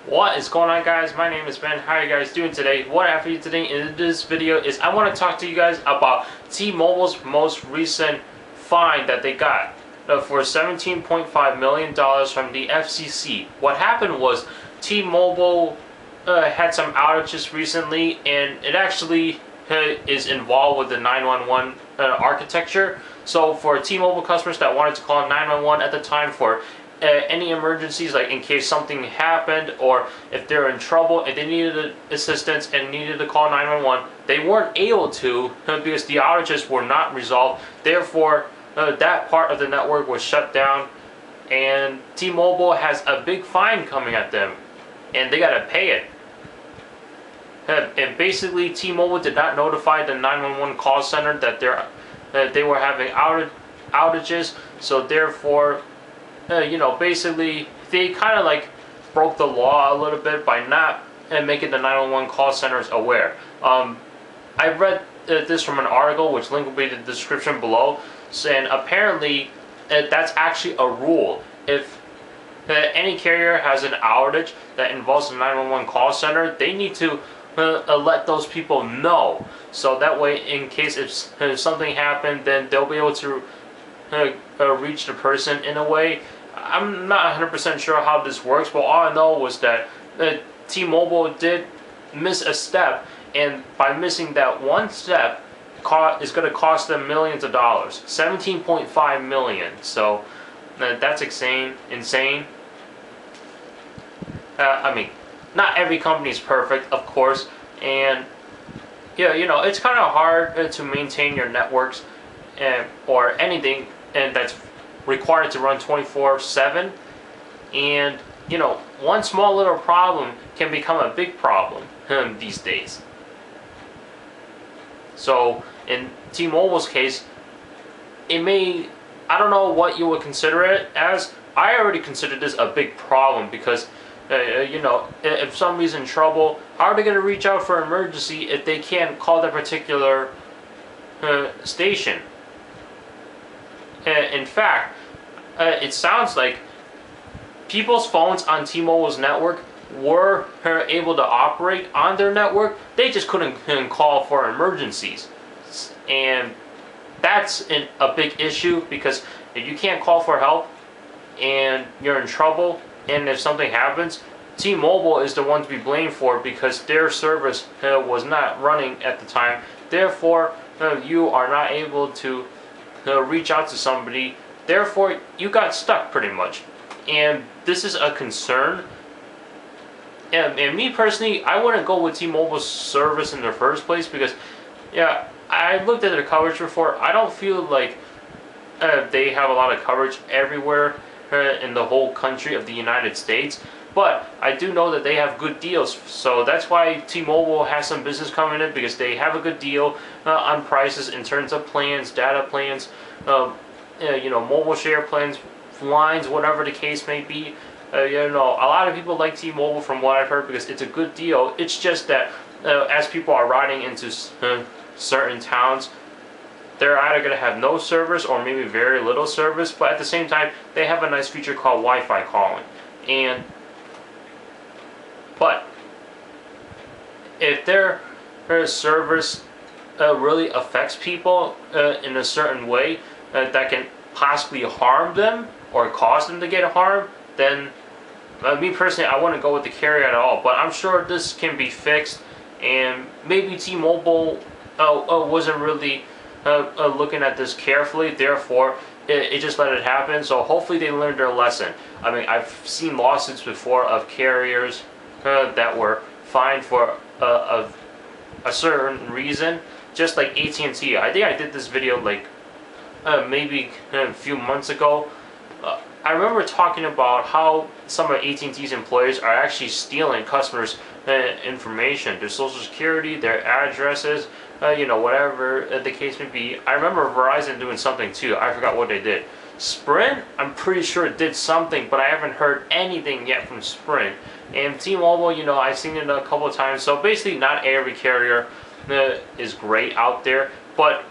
What is going on, guys? My name is Ben. How are you guys doing today? What I have for you today in this video is I want to talk to you guys about T-Mobile's most recent fine that they got for $17.5 million from the FCC. What happened was T-Mobile had some outages recently, and it actually is involved with the 911 architecture. So for T-Mobile customers that wanted to call 911 at the time for any emergencies, like in case something happened or if they're in trouble and they needed assistance and needed to call 911, they weren't able to because the outages were not resolved. Therefore, that part of the network was shut down, and T-Mobile has a big fine coming at them, and they gotta pay it. And basically, T-Mobile did not notify the 911 call center that they were having outages, so therefore, basically, they kind of like broke the law a little bit by not making the 911 call centers aware. I read this from an article, which link will be in the description below, and apparently that's actually a rule. If any carrier has an outage that involves the 911 call center, they need to let those people know. So that way, in case if something happened, then they'll be able to reach the person in a way. I'm not 100% sure how this works, but all I know was that T-Mobile did miss a step, and by missing that one step, is going to cost them millions of dollars, $17.5 million. So that's insane. I mean, not every company is perfect, of course, and yeah, it's kind of hard to maintain your networks or anything, and that's required to run 24/7, and one small little problem can become a big problem these days. So in T-Mobile's case, I don't know what you would consider it as. I already consider this a big problem because if somebody's in trouble, how are they going to reach out for emergency if they can't call that particular station? In fact, it sounds like people's phones on T-Mobile's network were able to operate on their network. They just couldn't call for emergencies. And that's a big issue, because if you can't call for help and you're in trouble, and if something happens, T-Mobile is the one to be blamed for, because their service was not running at the time. Therefore, you are not able to reach out to somebody. Therefore, you got stuck pretty much. And this is a concern. And me personally, I wouldn't go with T-Mobile's service in the first place, because, yeah, I looked at their coverage before. I don't feel like they have a lot of coverage everywhere in the whole country of the United States. But I do know that they have good deals, so that's why T-Mobile has some business coming in, because they have a good deal on prices in terms of plans, data plans, mobile share plans, lines, whatever the case may be. A lot of people like T-Mobile from what I've heard, because it's a good deal. It's just that as people are riding into certain towns, they're either going to have no service or maybe very little service, but at the same time, they have a nice feature called Wi-Fi calling. But if their service really affects people in a certain way that can possibly harm them or cause them to get harmed, then me personally, I wouldn't go with the carrier at all. But I'm sure this can be fixed, and maybe T-Mobile wasn't really looking at this carefully, therefore it just let it happen. So hopefully they learned their lesson. I mean, I've seen lawsuits before of carriers that were fined for a certain reason, just like AT&T. I think I did this video like maybe a few months ago. I remember talking about how some of AT&T's employees are actually stealing customers' information, their social security, their addresses, whatever the case may be. I remember Verizon doing something too. I forgot what they did. Sprint, I'm pretty sure it did something, but I haven't heard anything yet from Sprint. And T-Mobile, I've seen it a couple of times. So basically, not every carrier is great out there, but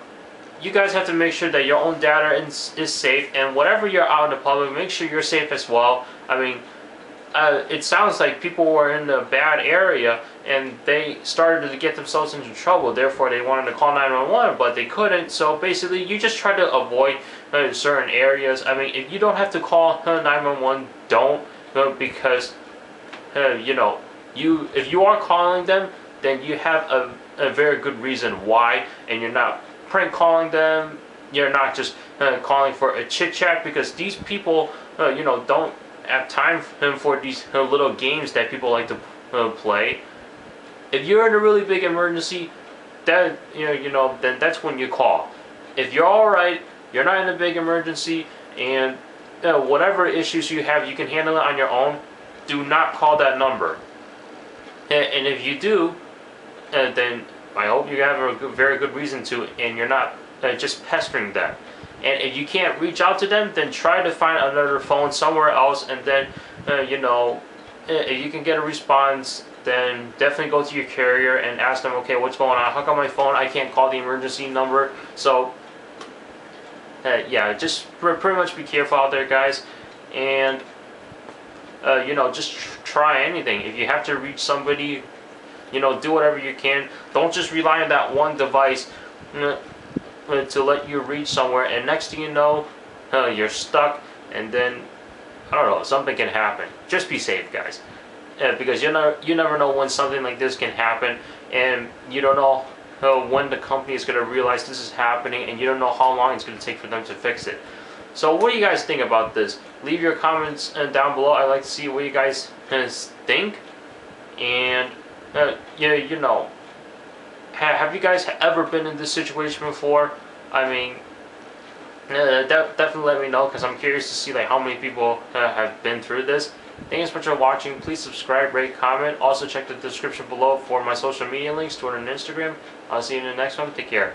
you guys have to make sure that your own data is safe, and whatever you're out in the public, make sure you're safe as well. I mean, it sounds like people were in a bad area and they started to get themselves into trouble. Therefore, they wanted to call 911, but they couldn't. So basically, you just try to avoid certain areas. I mean, if you don't have to call 911, don't, because if you are calling them, then you have a very good reason why, and you're not prank calling them. You're not just calling for a chit chat, because these people, don't have time for these little games that people like to play. If you're in a really big emergency, then that's when you call. If you're all right, you're not in a big emergency, and whatever issues you have, you can handle it on your own. Do not call that number. And if you do, then I hope you have a very good reason to, and you're not just pestering them. And if you can't reach out to them, then try to find another phone somewhere else, and then if you can get a response, then definitely go to your carrier and ask them, okay, what's going on? How come my phone, I can't call the emergency number? So yeah, just pretty much be careful out there, guys. And just try anything. If you have to reach somebody, do whatever you can. Don't just rely on that one device to let you reach somewhere, and next thing you know, you're stuck, and then I don't know, something can happen. Just be safe, guys, because you never know when something like this can happen, and you don't know when the company is going to realize this is happening, and you don't know how long it's going to take for them to fix it. So what do you guys think about this? Leave your comments down below. I'd like to see what you guys think. And have you guys ever been in this situation before? I mean, definitely let me know, because I'm curious to see like how many people have been through this. Thanks so much for watching. Please subscribe, rate, comment. Also check the description below for my social media links, Twitter and Instagram. I'll see you in the next one. Take care.